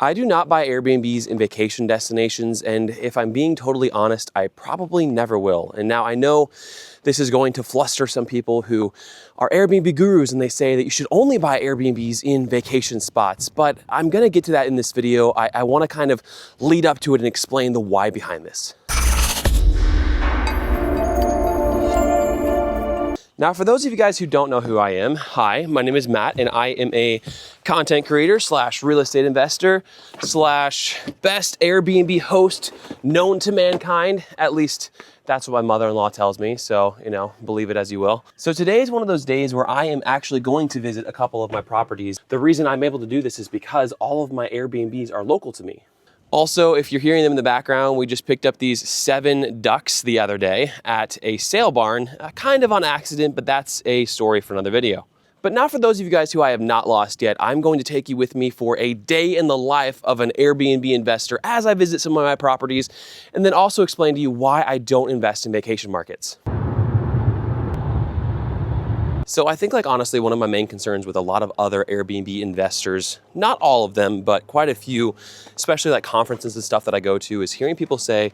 I do not buy Airbnbs in vacation destinations, and if I'm being totally honest, I probably never will. And now I know this is going to fluster some people who are Airbnb gurus and they say that you should only buy Airbnbs in vacation spots, but I'm gonna get to that in this video. I wanna kind of lead up to it and explain the why behind this. Now, for those of you guys who don't know who I am, hi, my name is Matt, and I am a content creator / real estate investor / best Airbnb host known to mankind. At least that's what my mother-in-law tells me, so, believe it as you will. So today is one of those days where I am actually going to visit a couple of my properties. The reason I'm able to do this is because all of my Airbnbs are local to me. Also, if you're hearing them in the background, we just picked up these 7 ducks the other day at a sale barn, kind of on accident, but that's a story for another video. But now for those of you guys who I have not lost yet, I'm going to take you with me for a day in the life of an Airbnb investor as I visit some of my properties, and then also explain to you why I don't invest in vacation markets. So I think, honestly, one of my main concerns with a lot of other Airbnb investors, not all of them, but quite a few, especially conferences and stuff that I go to, is hearing people say,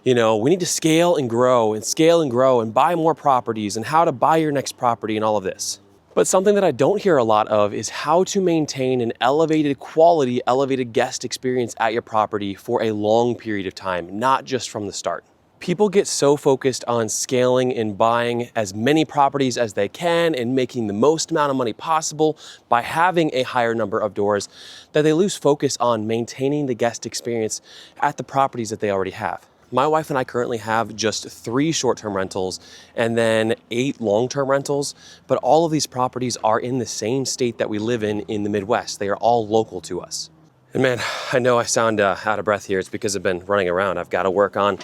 we need to scale and grow and buy more properties and how to buy your next property and all of this. But something that I don't hear a lot of is how to maintain an elevated quality, elevated guest experience at your property for a long period of time, not just from the start. People get so focused on scaling and buying as many properties as they can and making the most amount of money possible by having a higher number of doors that they lose focus on maintaining the guest experience at the properties that they already have. My wife and I currently have just 3 short-term rentals and then 8 long-term rentals, but all of these properties are in the same state that we live in the Midwest. They are all local to us. And man, I know I sound out of breath here. It's because I've been running around. I've got to work on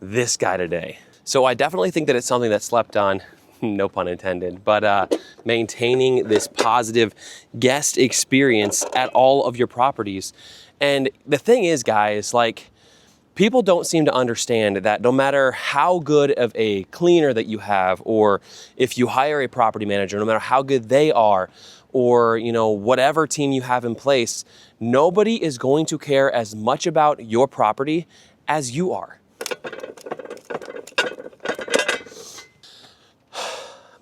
this guy today. So I definitely think that it's something that's slept on, no pun intended, but maintaining this positive guest experience at all of your properties. And the thing is, guys, people don't seem to understand that no matter how good of a cleaner that you have, or if you hire a property manager, no matter how good they are, or whatever team you have in place, nobody is going to care as much about your property as you are.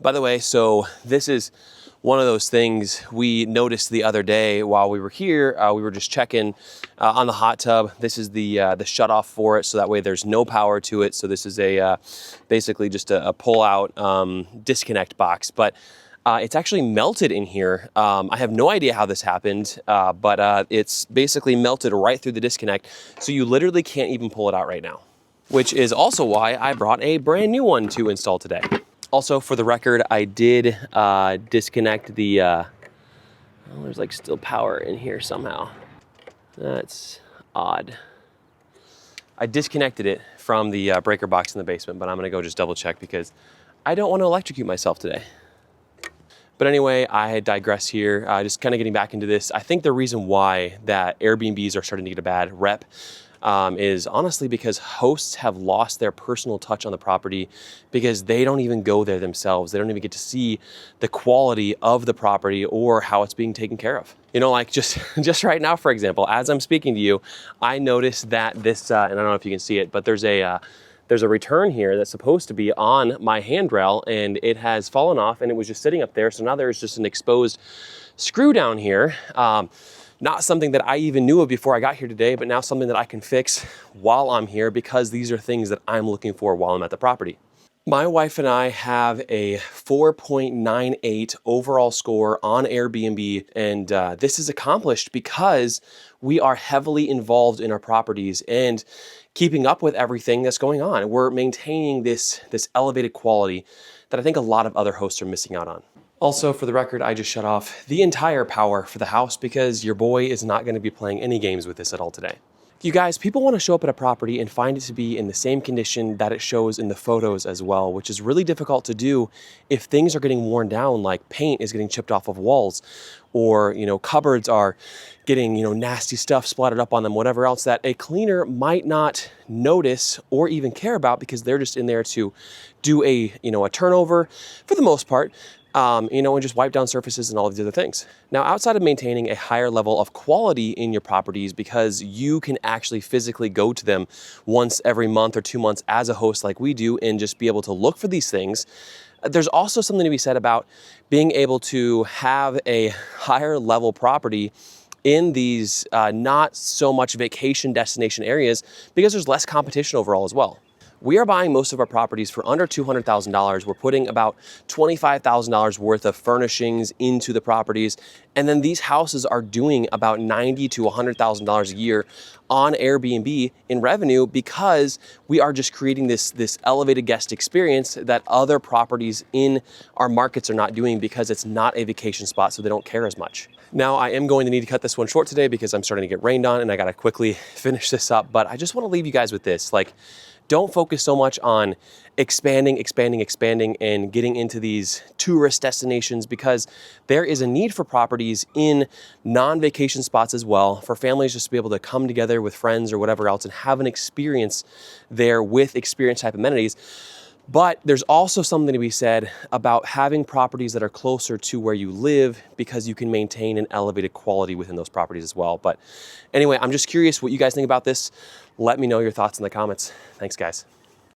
By the way, so this is one of those things we noticed the other day while we were here. We were just checking on the hot tub. This is the shutoff for it, so that way there's no power to it. So this is basically just a pull-out disconnect box, but it's actually melted in here. I have no idea how this happened, but it's basically melted right through the disconnect, so you literally can't even pull it out right now, which is also why I brought a brand new one to install today. Also, for the record, I did disconnect the, there's still power in here somehow. That's odd. I disconnected it from the breaker box in the basement, but I'm gonna go just double check because I don't wanna electrocute myself today. But anyway, I digress here, just kind of getting back into this. I think the reason why that Airbnbs are starting to get a bad rep is honestly because hosts have lost their personal touch on the property because they don't even go there themselves. They don't even get to see the quality of the property or how it's being taken care of. Just right now, for example, as I'm speaking to you, I noticed that this, and I don't know if you can see it, but there's a return here that's supposed to be on my handrail, and it has fallen off and it was just sitting up there. So now there's just an exposed screw down here. Not something that I even knew of before I got here today, but now something that I can fix while I'm here because these are things that I'm looking for while I'm at the property. My wife and I have a 4.98 overall score on Airbnb, and this is accomplished because we are heavily involved in our properties and keeping up with everything that's going on. We're maintaining this elevated quality that I think a lot of other hosts are missing out on. Also, for the record, I just shut off the entire power for the house because your boy is not going to be playing any games with this at all today. You guys, people want to show up at a property and find it to be in the same condition that it shows in the photos as well, which is really difficult to do if things are getting worn down, like paint is getting chipped off of walls, or cupboards are getting nasty stuff splattered up on them, whatever else that a cleaner might not notice or even care about because they're just in there to do a turnover for the most part. and just wipe down surfaces and all these other things. Now, outside of maintaining a higher level of quality in your properties because you can actually physically go to them once every month or 2 months as a host like we do and just be able to look for these things, there's also something to be said about being able to have a higher level property in these not so much vacation destination areas because there's less competition overall as well. We are buying most of our properties for under $200,000. We're putting about $25,000 worth of furnishings into the properties. And then these houses are doing about $90,000 to $100,000 a year on Airbnb in revenue because we are just creating this elevated guest experience that other properties in our markets are not doing because it's not a vacation spot, so they don't care as much. Now, I am going to need to cut this one short today because I'm starting to get rained on and I gotta quickly finish this up, but I just wanna leave you guys with this. Don't focus so much on expanding and getting into these tourist destinations because there is a need for properties in non-vacation spots as well for families just to be able to come together with friends or whatever else and have an experience there with experience type amenities. But there's also something to be said about having properties that are closer to where you live because you can maintain an elevated quality within those properties as well. But anyway, I'm just curious what you guys think about this. Let me know your thoughts in the comments. Thanks, guys.